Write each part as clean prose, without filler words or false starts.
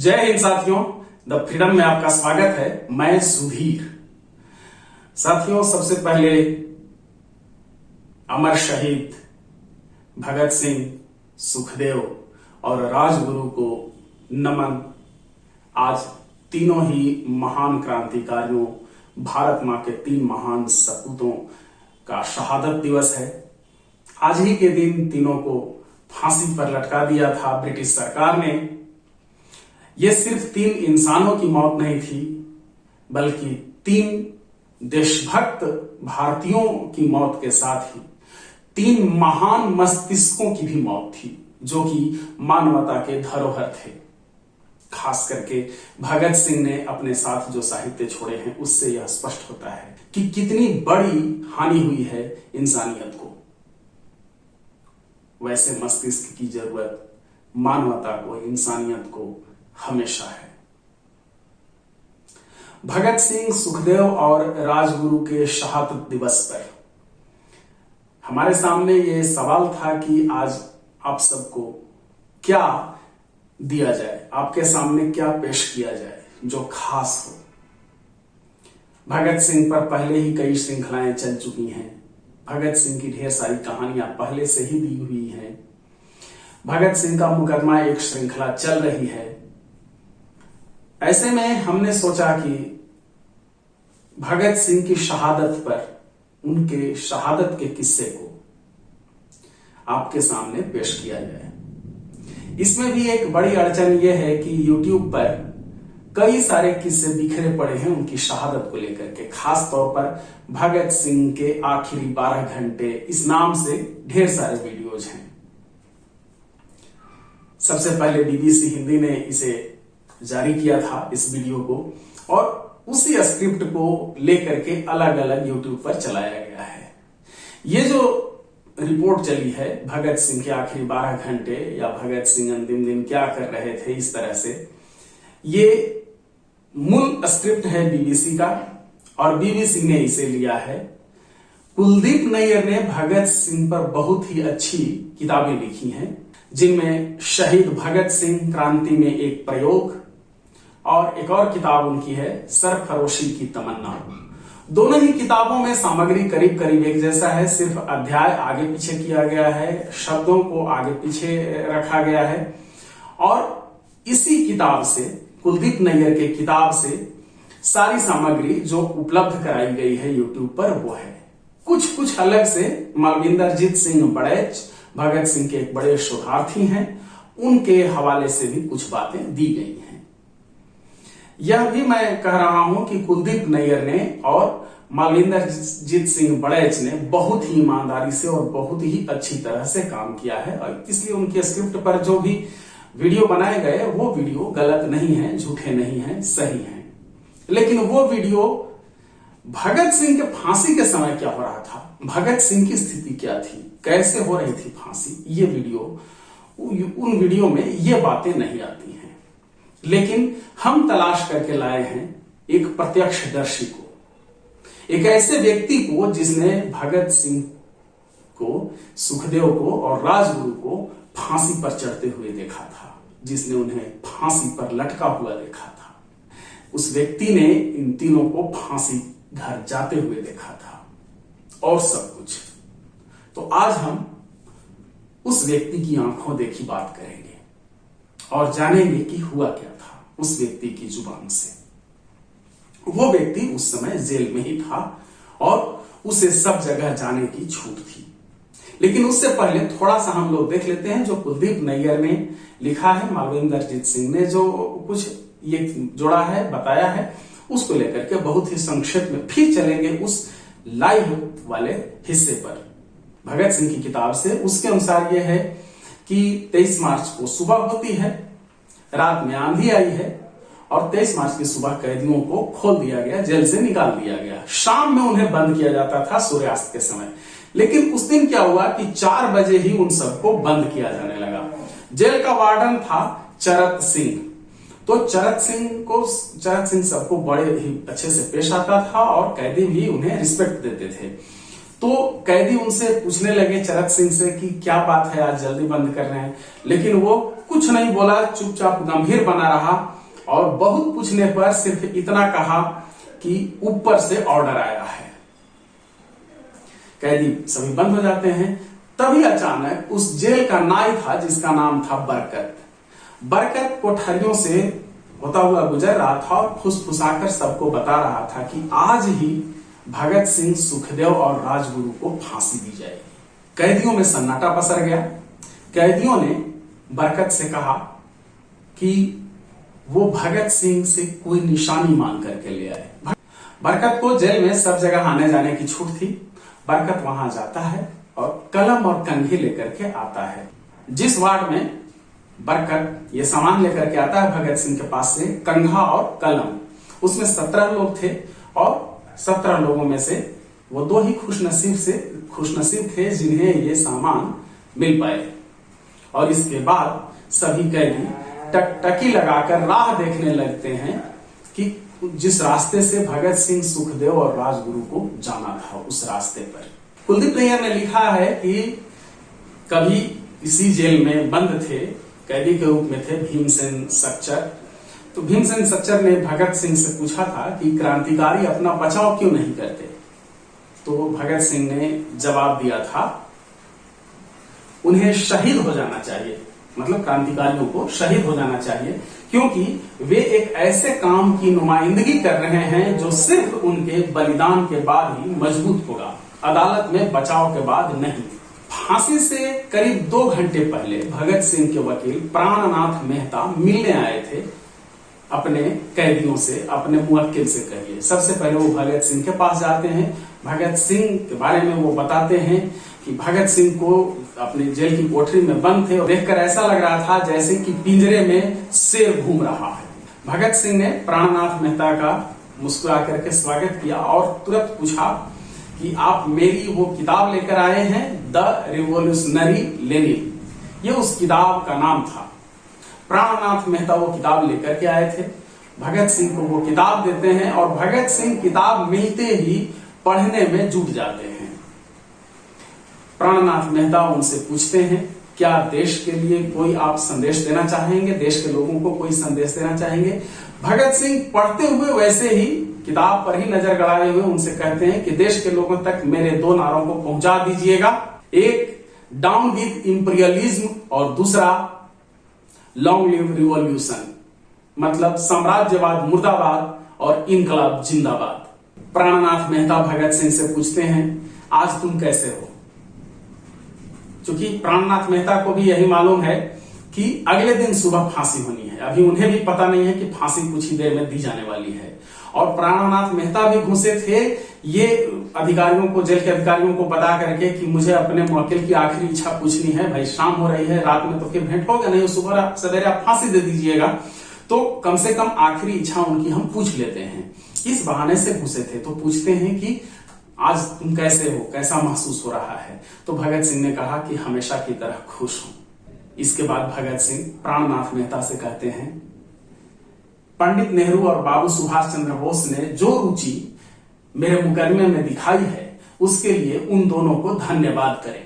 जय हिंद साथियों, the freedom में आपका स्वागत है। मैं सुधीर। साथियों, सबसे पहले अमर शहीद भगत सिंह, सुखदेव और राजगुरु को नमन। आज तीनों ही महान क्रांतिकारियों, भारत मां के 3 महान सपूतों का शहादत दिवस है। आज ही के दिन तीनों को फांसी पर लटका दिया था ब्रिटिश सरकार ने। यह सिर्फ 3 इंसानों की मौत नहीं थी, बल्कि 3 देशभक्त भारतीयों की मौत के साथ ही 3 महान मस्तिष्कों की भी मौत थी, जो कि मानवता के धरोहर थे। खास करके भगत सिंह ने अपने साथ जो साहित्य छोड़े हैं, उससे यह स्पष्ट होता है कि कितनी बड़ी हानि हुई है इंसानियत को। वैसे मस्तिष्क की जरूरत मानवता को, इंसानियत को हमेशा है। भगत सिंह, सुखदेव और राजगुरु के शहादत दिवस पर हमारे सामने ये सवाल था कि आज आप सबको क्या दिया जाए, आपके सामने क्या पेश किया जाए जो खास हो। भगत सिंह पर पहले ही कई श्रृंखलाएं चल चुकी हैं। भगत सिंह की ढेर सारी कहानियां पहले से ही दी हुई हैं। भगत सिंह का मुकदमा एक श्रृंखला चल रही है। ऐसे में हमने सोचा कि भगत सिंह की शहादत पर, उनके शहादत के किस्से को आपके सामने पेश किया जाए। इसमें भी एक बड़ी अड़चन यह है कि YouTube पर कई सारे किस्से बिखरे पड़े हैं उनकी शहादत को लेकर के। खास तौर पर भगत सिंह के आखिरी 12 घंटे, इस नाम से ढेर सारे वीडियोज हैं। सबसे पहले BBC हिंदी ने इसे जारी किया था, इस वीडियो को, और उसी स्क्रिप्ट को लेकर के अलग अलग YouTube पर चलाया गया है। ये जो रिपोर्ट चली है भगत सिंह के आखिरी 12 घंटे या भगत सिंह अंतिम दिन क्या कर रहे थे, इस तरह से, ये मूल स्क्रिप्ट है BBC का और BBC ने इसे लिया है। कुलदीप नैयर ने भगत सिंह पर बहुत ही अच्छी किताबें लिखी हैं, जिनमें शहीद भगत सिंह, क्रांति में एक प्रयोग, और एक और किताब उनकी है सरफरोशी की तमन्ना। दोनों ही किताबों में सामग्री करीब करीब एक जैसा है, सिर्फ अध्याय आगे पीछे किया गया है, शब्दों को आगे पीछे रखा गया है। और इसी किताब से, कुलदीप नैयर के किताब से, सारी सामग्री जो उपलब्ध कराई गई है YouTube पर वो है। कुछ अलग से मालविंदरजीत सिंह बड़ैच, भगत सिंह के एक बड़े शोधार्थी हैं, उनके हवाले से भी कुछ बातें दी गई हैं। यह भी मैं कह रहा हूं कि कुलदीप नैयर ने और मालविंदरजीत सिंह बड़ैच ने बहुत ही ईमानदारी से और बहुत ही अच्छी तरह से काम किया है, और इसलिए उनके स्क्रिप्ट पर जो भी वीडियो बनाए गए वो वीडियो गलत नहीं है, झूठे नहीं है, सही हैं। लेकिन वो वीडियो भगत सिंह के फांसी के समय क्या हो रहा था, भगत सिंह की स्थिति क्या थी, कैसे हो रही थी फांसी, ये वीडियो, उन वीडियो में ये बातें नहीं आती हैं। लेकिन हम तलाश करके लाए हैं एक प्रत्यक्षदर्शी को, एक ऐसे व्यक्ति को जिसने भगत सिंह को, सुखदेव को और राजगुरु को फांसी पर चढ़ते हुए देखा था, जिसने उन्हें फांसी पर लटका हुआ देखा था। उस व्यक्ति ने इन तीनों को फांसी घर जाते हुए देखा था, और सब कुछ। तो आज हम उस व्यक्ति की आंखों देखी बात करेंगे और जानेंगे कि हुआ क्या था उस व्यक्ति की जुबान से। वो व्यक्ति उस समय जेल में ही था और उसे सब जगह जाने की छूट थी। लेकिन उससे पहले थोड़ा सा हम लोग देख लेते हैं जो कुलदीप नैयर ने लिखा है, मालविंदरजीत सिंह ने जो कुछ ये जोड़ा है, बताया है, उसको लेकर के बहुत ही संक्षेप में फिर चलेंगे उस लाइव वाले हिस्से पर भगत सिंह की किताब से। उसके अनुसार यह है कि 23 मार्च को सुबह होती है, रात में आंधी आई है और 23 मार्च की सुबह कैदियों को खोल दिया गया, जेल से निकाल दिया गया। शाम में उन्हें बंद किया जाता था सूर्यास्त के समय। लेकिन उस दिन क्या हुआ कि 4 बजे ही उन सबको बंद किया जाने लगा। जेल का वार्डन था चरत सिंह। तो चरत सिंह सबको बड़े ही अच्छे से पेश आता था और कैदी भी उन्हें रिस्पेक्ट देते थे। तो कैदी उनसे पूछने लगे चरक सिंह से कि क्या बात है, आज जल्दी बंद कर रहे हैं। लेकिन वो कुछ नहीं बोला, चुपचाप गंभीर बना रहा और बहुत पूछने पर सिर्फ इतना कहा कि ऊपर से ऑर्डर आया है। कैदी सभी बंद हो जाते हैं। तभी अचानक उस जेल का नाई था जिसका नाम था बरकत। बरकत कोठरियों से होता हुआ गुजर रहा था और फुसफुसाकर सबको बता रहा था कि आज ही भगत सिंह, सुखदेव और राजगुरु को फांसी दी जाएगी। कैदियों में सन्नाटा पसर गया। कैदियों ने बरकत से कहा कि वो भगत सिंह से कोई निशानी मांग करके ले आए। बरकत को जेल में सब जगह आने जाने की छूट थी। बरकत वहां जाता है और कलम और कंघी लेकर के आता है। जिस वार्ड में बरकत ये सामान लेकर के आता है भगत सिंह के पास से, कंघा और कलम, उसमें 17 लोग थे और 17 लोगों में से वो 2 ही खुशनसीब थे जिन्हें ये सामान मिल पाए। और इसके बाद सभी कैदी टकटकी लगाकर राह देखने लगते हैं कि जिस रास्ते से भगत सिंह, सुखदेव और राजगुरु को जाना था उस रास्ते पर। कुलदीप नैयर ने लिखा है कि कभी इसी जेल में बंद थे, कैदी के रूप में थे भीमसेन सच्चर। तो भीमसेन सच्चर ने भगत सिंह से पूछा था कि क्रांतिकारी अपना बचाव क्यों नहीं करते। तो भगत सिंह ने जवाब दिया था, उन्हें शहीद हो जाना चाहिए, मतलब क्रांतिकारियों को शहीद हो जाना चाहिए, क्योंकि वे एक ऐसे काम की नुमाइंदगी कर रहे हैं जो सिर्फ उनके बलिदान के बाद ही मजबूत होगा, अदालत में बचाव के बाद नहीं। फांसी से करीब 2 घंटे पहले भगत सिंह के वकील प्राणनाथ मेहता मिलने आए थे अपने कैदियों से, अपने मुवक्किल से कहिए। सबसे पहले वो भगत सिंह के पास जाते हैं। भगत सिंह के बारे में वो बताते हैं कि भगत सिंह को अपने जेल की कोठरी में बंद थे और देखकर ऐसा लग रहा था जैसे कि पिंजरे में शेर घूम रहा है। भगत सिंह ने प्राणनाथ मेहता का मुस्कुरा करके स्वागत किया और तुरंत पूछा कि आप मेरी वो किताब लेकर आए हैं, द रिवोल्यूशनरी लेनिन, ये उस किताब का नाम था। प्राणनाथ मेहता वो किताब लेकर के आए थे। भगत सिंह को वो किताब देते हैं और भगत सिंह किताब मिलते ही पढ़ने में जुट जाते हैं। प्राणनाथ मेहता उनसे पूछते हैं, क्या देश के लिए कोई आप संदेश देना चाहेंगे, देश के लोगों को कोई संदेश देना चाहेंगे। भगत सिंह पढ़ते हुए वैसे ही किताब पर ही नजर गड़ाए हुए उनसे कहते हैं कि देश के लोगों तक मेरे 2 नारों को पहुंचा दीजिएगा, एक डाउन विद इंपीरियलिज्म और दूसरा लॉन्ग लिव रिवॉल्यूशन, मतलब साम्राज्यवाद मुर्दाबाद और इनकलाब जिंदाबाद। प्राणनाथ मेहता भगत सिंह से पूछते हैं, आज तुम कैसे हो। चूंकि प्राणनाथ मेहता को भी यही मालूम है कि अगले दिन सुबह फांसी होनी है, अभी उन्हें भी पता नहीं है कि फांसी कुछ ही देर में दी जाने वाली है। और प्राणनाथ मेहता भी घुसे थे ये अधिकारियों को, जेल के अधिकारियों को बता करके कि मुझे अपने मुवक्किल की आखिरी इच्छा पूछनी है, भाई शाम हो रही है, रात में तो फिर भेंट होगा नहीं, सुबह सवेरे आप फांसी दे दीजिएगा, तो कम से कम आखिरी इच्छा उनकी हम पूछ लेते हैं। इस बहाने से घुसे थे। तो पूछते हैं कि आज तुम कैसे हो, कैसा महसूस हो रहा है। तो भगत सिंह ने कहा कि हमेशा की तरह खुश हूं। इसके बाद भगत सिंह प्राणनाथ मेहता से कहते हैं, पंडित नेहरू और बाबू सुभाष चंद्र बोस ने जो रुचि मेरे मुकदमे में दिखाई है उसके लिए उन दोनों को धन्यवाद करें।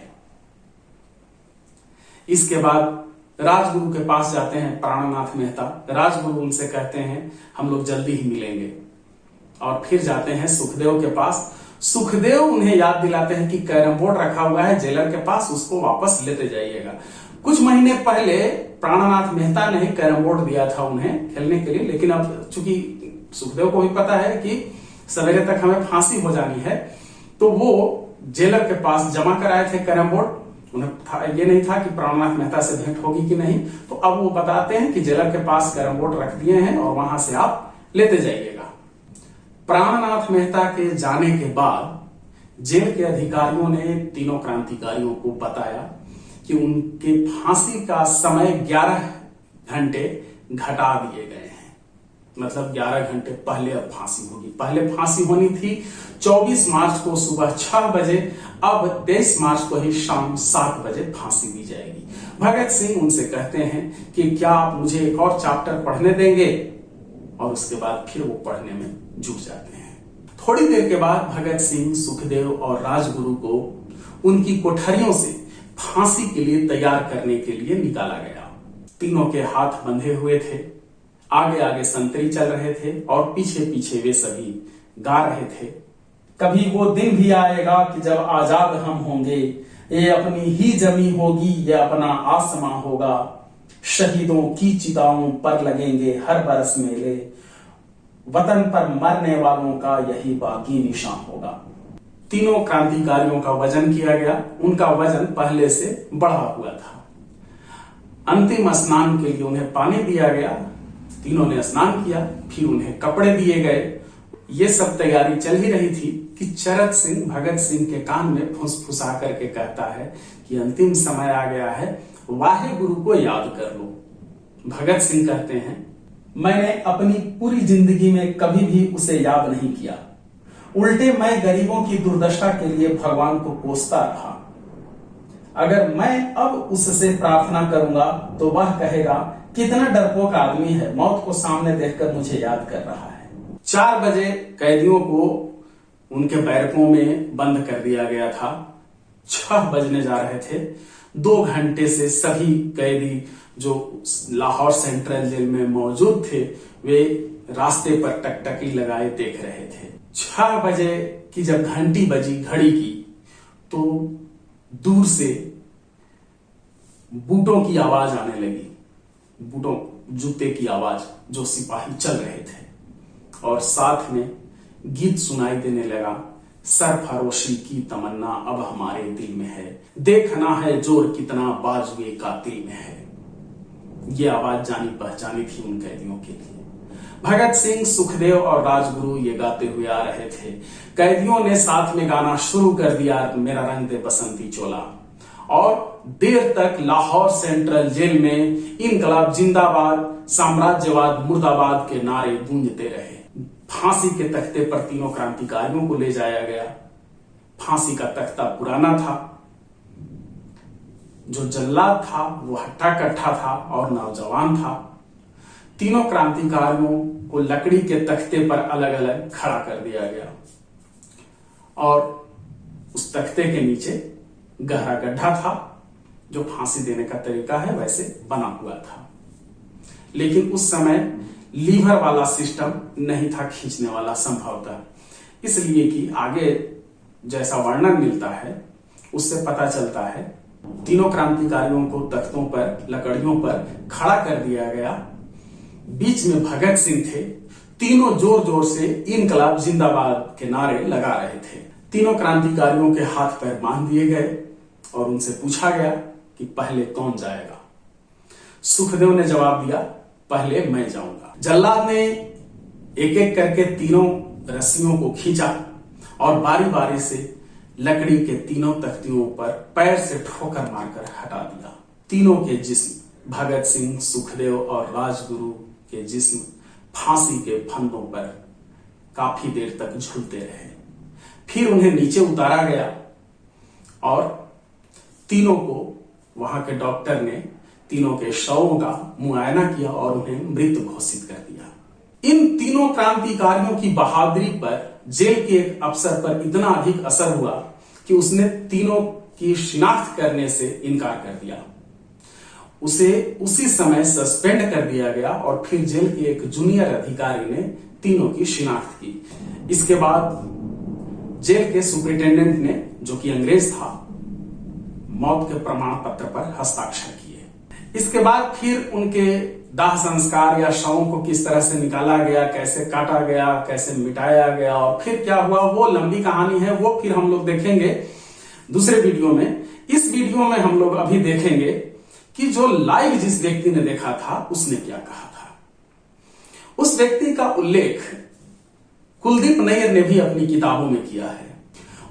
इसके बाद राजगुरु के पास जाते हैं प्राणनाथ मेहता। राजगुरु उनसे कहते हैं हम लोग जल्दी ही मिलेंगे। और फिर जाते हैं सुखदेव के पास। सुखदेव उन्हें याद दिलाते हैं कि कैरम बोर्ड रखा हुआ है जेलर के पास, उसको वापस लेते जाइएगा। कुछ महीने पहले प्राणनाथ मेहता ने कैरम बोर्ड दिया था उन्हें खेलने के लिए, लेकिन अब चूंकि सुखदेव को भी पता है कि सवेरे तक हमें फांसी हो जानी है, तो वो जेलर के पास जमा कराए थे कैरम बोर्ड। उन्हें ये नहीं था कि प्राणनाथ मेहता से भेंट होगी कि नहीं, तो अब वो बताते हैं कि जेलर के पास कैरम बोर्ड रख दिए हैं और वहां से आप लेते जाइएगा। प्राणनाथ मेहता के जाने के बाद जेल के अधिकारियों ने तीनों क्रांतिकारियों को बताया कि उनके फांसी का समय 11 घंटे घटा दिए गए हैं, मतलब 11 घंटे पहले अब फांसी होगी। पहले फांसी होनी थी 24 मार्च को सुबह 6 बजे, अब 23 मार्च को ही शाम 7 बजे फांसी दी जाएगी। भगत सिंह उनसे कहते हैं कि क्या आप मुझे एक और चैप्टर पढ़ने देंगे, और उसके बाद फिर वो पढ़ने में जुट जाते हैं। थोड़ी देर के बाद भगत सिंह, सुखदेव और राजगुरु को उनकी कोठरियों से फांसी के लिए तैयार करने के लिए निकाला गया। तीनों के हाथ बंधे हुए थे, आगे आगे संतरी चल रहे थे और पीछे पीछे वे सभी गा रहे थे, कभी वो दिन भी आएगा कि जब आजाद हम होंगे, ये अपनी ही जमी होगी, ये अपना आसमां होगा, शहीदों की चिताओं पर लगेंगे हर बरस मेले, वतन पर मरने वालों का यही बाकी निशान होगा। तीनों क्रांतिकारियों का वजन किया गया। उनका वजन पहले से बढ़ा हुआ था। अंतिम स्नान के लिए उन्हें पानी दिया गया। तीनों ने स्नान किया, फिर उन्हें कपड़े दिए गए। ये सब तैयारी चल ही रही थी कि चरत सिंह भगत सिंह के कान में फुसफुसा करके कहता है कि अंतिम समय आ गया है, वाहे गुरु को याद कर लो। भगत सिंह कहते हैं, मैंने अपनी पूरी जिंदगी में कभी भी उसे याद नहीं किया, उल्टे मैं गरीबों की दुर्दशा के लिए भगवान को कोसता रहा। अगर मैं अब उससे प्रार्थना करूंगा तो वह कहेगा, कितना डरपोक आदमी है, मौत को सामने देखकर मुझे याद कर रहा है। 4 बजे कैदियों को उनके बैरकों में बंद कर दिया गया था। 6 बजने जा रहे थे। 2 घंटे से सभी कैदी जो लाहौर सेंट्रल जेल में मौजूद थे वे रास्ते पर टकटकी लगाए देख रहे थे। 6 बजे की जब घंटी बजी घड़ी की तो दूर से बूटों की आवाज आने लगी, बूटों जूते की आवाज, जो सिपाही चल रहे थे, और साथ में गीत सुनाई देने लगा, सरफरोशी की तमन्ना अब हमारे दिल में है, देखना है जोर कितना बाजुए कातिल में है। ये आवाज जानी पहचानी थी उन कैदियों के लिए। भगत सिंह, सुखदेव और राजगुरु ये गाते हुए आ रहे थे। कैदियों ने साथ में गाना शुरू कर दिया, मेरा रंग दे बसंती चोला, और देर तक लाहौर सेंट्रल जेल में इनकलाब जिंदाबाद, साम्राज्यवाद मुर्दाबाद के नारे गूंजते रहे। फांसी के तख्ते पर तीनों क्रांतिकारियों को ले जाया गया। फांसी का तख्ता पुराना था, जो जल्लाद था वो हट्टा कट्ठा था और नौजवान था। तीनों क्रांतिकारियों को लकड़ी के तख्ते पर अलग अलग खड़ा कर दिया गया और उस तख्ते के नीचे गहरा गड्ढा था, जो फांसी देने का तरीका है वैसे बना हुआ था। लेकिन उस समय लीवर वाला सिस्टम नहीं था खींचने वाला संभवतः, इसलिए कि आगे जैसा वर्णन मिलता है उससे पता चलता है तीनों क्रांतिकारियों को तख्तों पर, लकड़ियों पर खड़ा कर दिया गया। बीच में भगत सिंह थे। तीनों जोर जोर से इनकलाब जिंदाबाद के नारे लगा रहे थे। तीनों क्रांतिकारियों के हाथ पैर बांध दिए गए और उनसे पूछा गया कि पहले कौन जाएगा। सुखदेव ने जवाब दिया, पहले मैं जाऊंगा। जल्लाद ने एक एक करके तीनों रस्सियों को खींचा और बारी बारी से लकड़ी के तीनों तख्तियों पर पैर से ठोकर मारकर हटा दिया। तीनों के जिस्म, भगत सिंह, सुखदेव और राजगुरु के जिस्म फांसी के फंदों पर काफी देर तक झूलते रहे। फिर उन्हें नीचे उतारा गया और तीनों को वहां के डॉक्टर ने तीनों के शवों का मुआयना किया और उन्हें मृत घोषित कर दिया। इन तीनों क्रांतिकारियों की बहादुरी पर जेल के एक अफसर पर इतना अधिक असर हुआ कि उसने तीनों की शिनाख्त करने से इनकार कर दिया। उसे उसी समय सस्पेंड कर दिया गया और फिर जेल के एक जूनियर अधिकारी ने तीनों की शिनाख्त की। इसके बाद जेल के सुपरिटेंडेंट ने, जो कि अंग्रेज था, मौत के प्रमाण पत्र पर हस्ताक्षर किए। इसके बाद फिर उनके दाह संस्कार या शवों को किस तरह से निकाला गया, कैसे काटा गया, कैसे मिटाया गया और फिर क्या हुआ, वो लंबी कहानी है। वो फिर हम लोग देखेंगे दूसरे वीडियो में। इस वीडियो में हम लोग अभी देखेंगे कि जो लाइव जिस व्यक्ति ने देखा था उसने क्या कहा था। उस व्यक्ति का उल्लेख कुलदीप नैयर ने भी अपनी किताबों में किया है।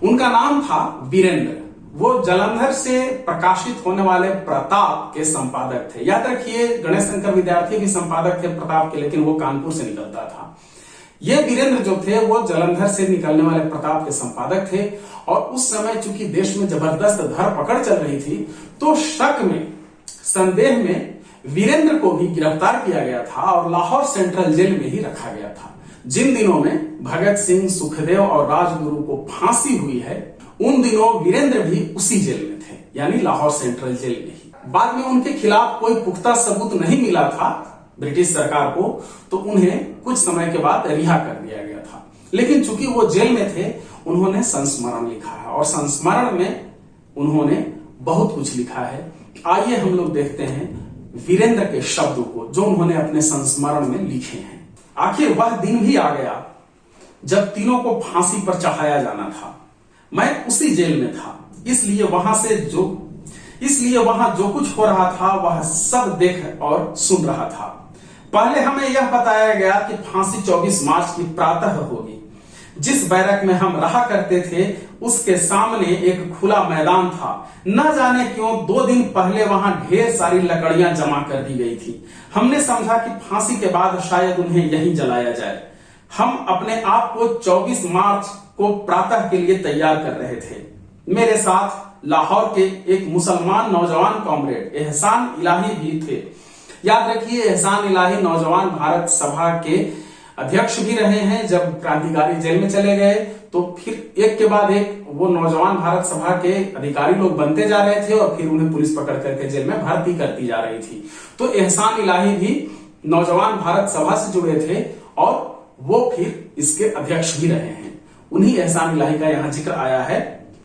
उनका नाम था वीरेंद्र। वो जालंधर से प्रकाशित होने वाले प्रताप के संपादक थे। याद रखिए, गणेश शंकर विद्यार्थी भी संपादक थे प्रताप के, लेकिन वो कानपुर से निकलता था। ये वीरेंद्र जो थे वो जालंधर से निकलने वाले प्रताप के संपादक थे। और उस समय चूंकि देश में जबरदस्त धरपकड़ चल रही थी, तो शक में, संदेह में वीरेंद्र को भी गिरफ्तार किया गया था और लाहौर सेंट्रल जेल में ही रखा गया था। जिन दिनों में भगत सिंह, सुखदेव और राजगुरु को फांसी हुई है, उन दिनों वीरेंद्र भी उसी जेल में थे, यानी लाहौर सेंट्रल जेल में ही। बाद में उनके खिलाफ कोई पुख्ता सबूत नहीं मिला था ब्रिटिश सरकार को, तो उन्हें कुछ समय के बाद रिहा कर दिया गया था। लेकिन चूंकि वो जेल में थे, उन्होंने संस्मरण लिखा है और संस्मरण में उन्होंने बहुत कुछ लिखा है। आइए हम लोग देखते हैं वीरेंद्र के शब्दों को जो उन्होंने अपने संस्मरण में लिखे हैं। आखिर वह दिन भी आ गया जब तीनों को फांसी पर चढ़ाया जाना था। मैं उसी जेल में था, इसलिए वहां जो कुछ हो रहा था वह सब देख और सुन रहा था। पहले हमें यह बताया गया कि फांसी 24 मार्च की प्रातः होगी। जिस बैरक में हम रहा करते थे उसके सामने एक खुला मैदान था। न जाने क्यों 2 दिन पहले वहां ढेर सारी लकड़ियां जमा कर दी गई थी। हमने समझा कि फांसी के बाद शायद उन्हें यहीं जलाया जाए। हम अपने आप को 24 मार्च को प्रातः के लिए तैयार कर रहे थे। मेरे साथ लाहौर के एक मुसलमान नौजवान कॉमरेड एहसान इलाही भी थे। याद रखिए, एहसान इलाही नौजवान भारत सभा के अध्यक्ष भी रहे हैं। जब क्रांतिकारी जेल में चले गए तो फिर एक के बाद एक वो नौजवान भारत सभा के अधिकारी लोग बनते जा रहे थे और फिर उन्हें पुलिस पकड़ करके जेल में भर्ती करती जा रही थी। तो एहसान इलाही भी नौजवान भारत सभा से जुड़े थे और वो फिर इसके अध्यक्ष भी रहे हैं। उन्हीं एहसान इलाही का यहाँ जिक्र आया है।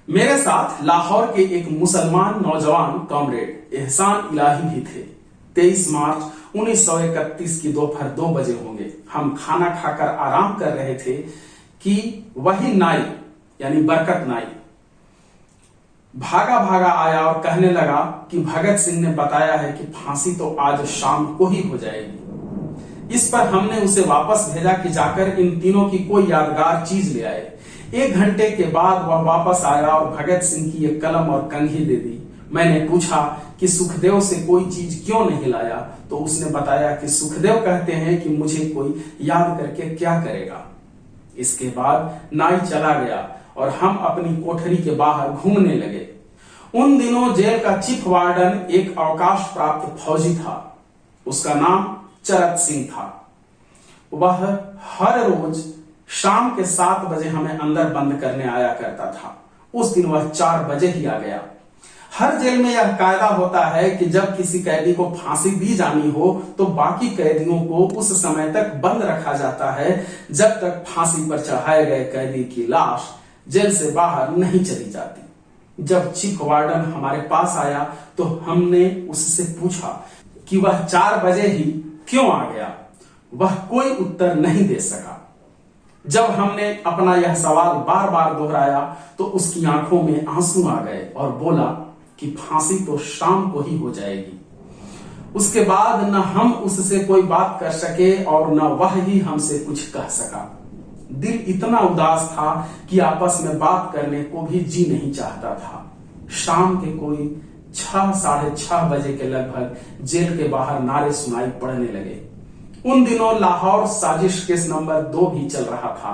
मेरे साथ लाहौर के एक मुसलमान नौजवान कॉमरेड एहसान इलाही भी थे। 23 मार्च 1931 की दोपहर 2 बजे होंगे। हम खाना खाकर आराम कर रहे थे कि वही नाई यानी बरकत नाई भागा भागा आया और कहने लगा कि भगत सिंह ने बताया है कि फांसी तो आज शाम को ही हो जाएगी। इस पर हमने उसे वापस भेजा कि जाकर इन तीनों की कोई यादगार चीज ले आए। 1 घंटे के बाद वह वापस आया और भगत सिंह की एक कलम और कंघी दे दी। मैंने पूछा कि सुखदेव से कोई चीज क्यों नहीं लाया, तो उसने बताया कि सुखदेव कहते हैं कि मुझे कोई याद करके क्या करेगा। इसके बाद नाई चला गया और हम अपनी कोठरी के बाहर घूमने लगे। उन दिनों जेल का चीफ वार्डन एक अवकाश प्राप्त फौजी था। उसका नाम चरत सिंह था। वह हर रोज शाम के 7 बजे हमें अंदर बंद करने आया करता था। उस दिन वह 4 बजे ही आ गया। हर जेल में यह कायदा होता है कि जब किसी कैदी को फांसी दी जानी हो तो बाकी कैदियों को उस समय तक बंद रखा जाता है जब तक फांसी पर चढ़ाए गए कैदी की लाश जेल से बाहर नहीं चली जाती। जब चीफ वार्डन हमारे पास आया तो हमने उससे पूछा कि वह 4 बजे ही क्यों आ गया। वह कोई उत्तर नहीं दे सका। जब हमने अपना यह सवाल बार बार दोहराया तो उसकी आंखों में आंसू आ गए और बोला कि फांसी तो शाम को ही हो जाएगी। उसके बाद न हम उससे कोई बात कर सके और न वह ही हमसे कुछ कह सका। दिल इतना उदास था कि आपस में बात करने को भी जी नहीं चाहता था। शाम के कोई 6 साढ़े 6 बजे के लगभग जेल के बाहर नारे सुनाई पड़ने लगे। उन दिनों लाहौर साजिश केस नंबर 2 भी चल रहा था।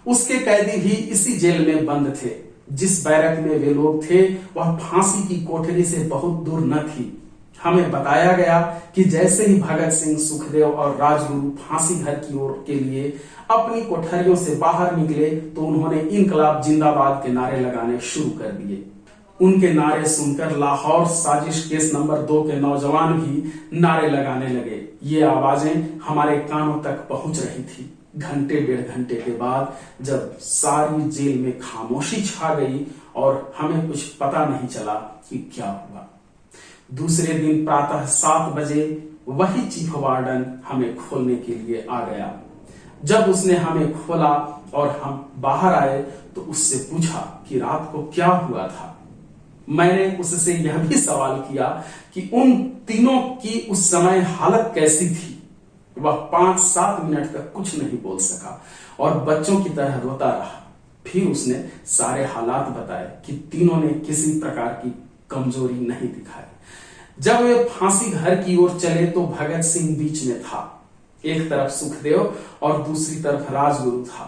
उसके कैदी भी इसी जेल में बंद थे। जिस बैरक में वे लोग थे वह फांसी की कोठरी से बहुत दूर न थी। हमें बताया गया कि जैसे ही भगत सिंह, सुखदेव और राजगुरु फांसी घर की ओर के लिए अपनी कोठरियों से बाहर निकले तो उन्होंने इनकलाब जिंदाबाद के नारे लगाने शुरू कर दिए। उनके नारे सुनकर लाहौर साजिश केस नंबर 2 के नौजवान भी नारे लगाने लगे। ये आवाजें हमारे कानों तक पहुंच रही थी। घंटे 1.5 घंटे के बाद जब सारी जेल में खामोशी छा गई और हमें कुछ पता नहीं चला कि क्या हुआ। दूसरे दिन प्रातः 7 बजे वही चीफ वार्डन हमें खोलने के लिए आ गया। जब उसने हमें खोला और हम बाहर आए तो उससे पूछा कि रात को क्या हुआ था। मैंने उससे यह भी सवाल किया कि उन तीनों की उस समय हालत कैसी थी। वह 5-7 मिनट तक कुछ नहीं बोल सका और बच्चों की तरह रोता रहा। फिर उसने सारे हालात बताए कि तीनों ने किसी प्रकार की कमजोरी नहीं दिखाई। जब वे फांसी घर की ओर चले तो भगत सिंह बीच में था। एक तरफ सुखदेव और दूसरी तरफ राजगुरु था।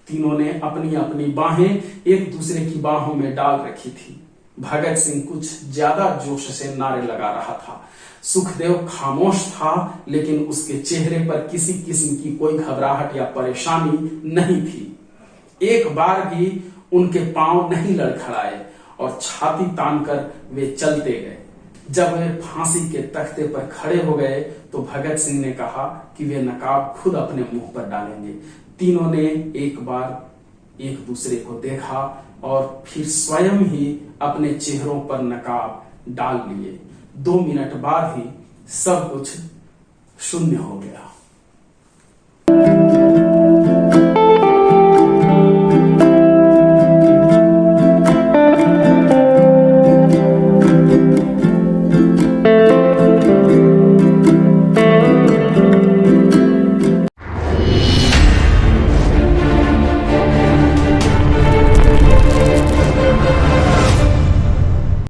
तीनों ने अपनी अपनी बाहें एक दूसरे की बाहों में डाल रखी थी। भगत सिंह कुछ ज्यादा जोश से नारे लगा रहा था। सुखदेव खामोश था, लेकिन उसके चेहरे पर किसी किस्म की कोई घबराहट या परेशानी नहीं थी। एक बार भी उनके पांव नहीं लड़खड़ाए और छाती तानकर वे चलते गए। जब वे फांसी के तख्ते पर खड़े हो गए तो भगत सिंह ने कहा कि वे नकाब खुद अपने मुंह पर डालेंगे। तीनों ने एक बार एक दूसरे को देखा और फिर स्वयं ही अपने चेहरों पर नकाब डाल लिए। 2 मिनट बाद ही सब कुछ शून्य हो गया।